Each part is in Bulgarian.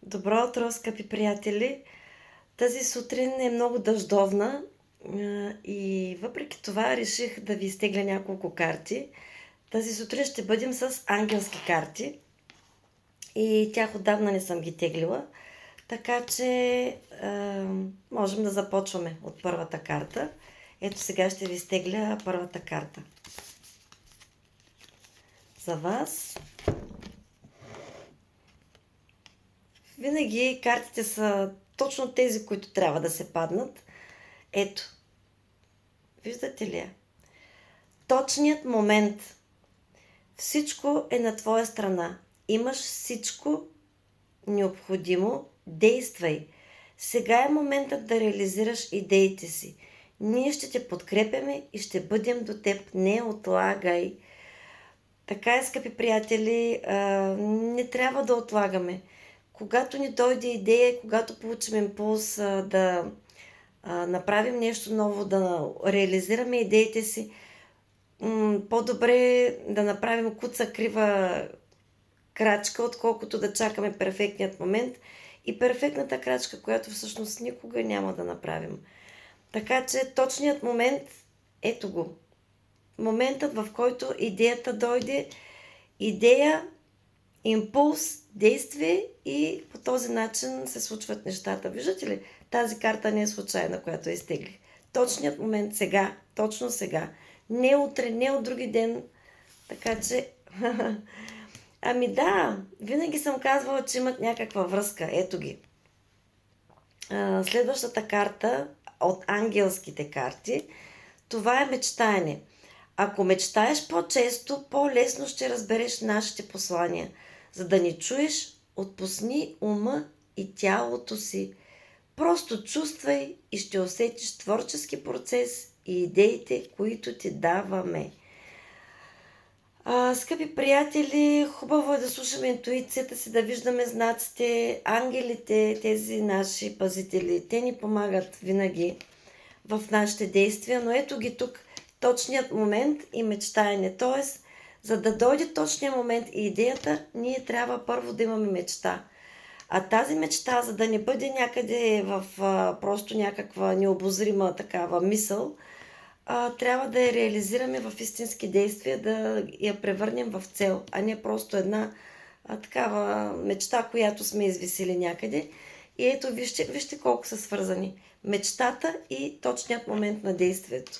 Добро утро, скъпи приятели! Тази сутрин е много дъждовна и въпреки това реших да ви изтегля няколко карти. Тази сутрин ще бъдем с ангелски карти и тях отдавна не съм ги теглила, така че можем да започваме от първата карта. Ето сега ще ви изтегля първата карта. За вас. Винаги картите са точно тези, които трябва да се паднат. Ето. Виждате ли я? Точният момент. Всичко е на твоя страна. Имаш всичко необходимо. Действай. Сега е моментът да реализираш идеите си. Ние ще те подкрепяме и ще бъдем до теб. Не отлагай. Така е, скъпи приятели, не трябва да отлагаме. Когато ни дойде идея, когато получим импулс да направим нещо ново, да реализираме идеите си, по-добре да направим куца крива крачка, отколкото да чакаме перфектният момент и перфектната крачка, която всъщност никога няма да направим. Така че точният момент, ето го. Моментът, в който идеята дойде, идея, импулс, действие и по този начин се случват нещата. Виждате ли? Тази карта не е случайна, която я изтеглих. Точният момент сега, точно сега. Не утре, не от други ден. Така че... Ами да, винаги съм казвала, че имат някаква връзка. Ето ги. Следващата карта от ангелските карти, това е мечтаене. Ако мечтаеш по-често, по-лесно ще разбереш нашите послания. За да ни чуеш, отпусни ума и тялото си. Просто чувствай и ще усетиш творчески процес и идеите, които ти даваме. Скъпи приятели, хубаво е да слушаме интуицията си, да виждаме знаците, ангелите, тези наши пазители. Те ни помагат винаги в нашите действия, но ето ги тук точният момент и мечтаене. Тоест, за да дойде точният момент и идеята, ние трябва първо да имаме мечта. А тази мечта, за да не бъде някъде в просто някаква необозрима такава мисъл, трябва да я реализираме в истински действия, да я превърнем в цел, а не просто една такава мечта, която сме извисили някъде. И ето, вижте колко са свързани. Мечтата и точният момент на действието.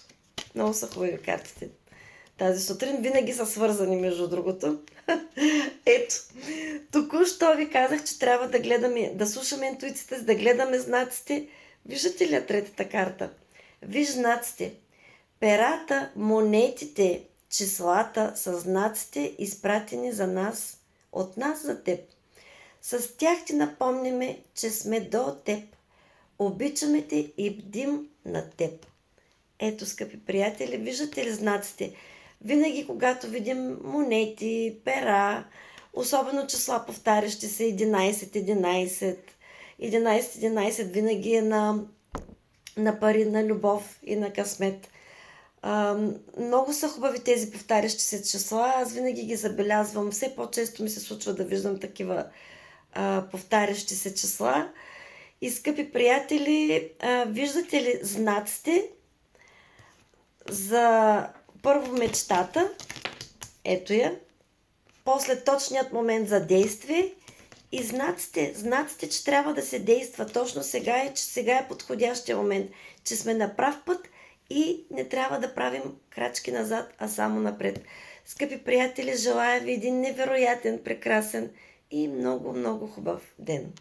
Много са хубави картите. Тази сутрин винаги са свързани, между другото. Ето, току-що ви казах, че трябва да гледаме, да слушаме интуицията си, да гледаме знаците. Виждате ли третата карта? Виж знаците. Перата, монетите, числата са знаците, изпратени за нас, от нас за теб. С тях ти напомняме, че сме до теб. Обичаме те и бдим на теб. Ето, скъпи приятели, виждате ли знаците? Винаги, когато видим монети, пера, особено числа повтарящи се 11-11, 11-11 винаги е на пари, на любов и на късмет. Много са хубави тези повтарящи се числа. Аз винаги ги забелязвам. Все по-често ми се случва да виждам такива повтарящи се числа. И, скъпи приятели, виждате ли знаците за първо мечтата? Ето я. После точният момент за действие и знаците, че трябва да се действа точно сега и че сега е подходящия момент, че сме на прав път и не трябва да правим крачки назад, а само напред. Скъпи приятели, желая ви един невероятен, прекрасен и много, много хубав ден.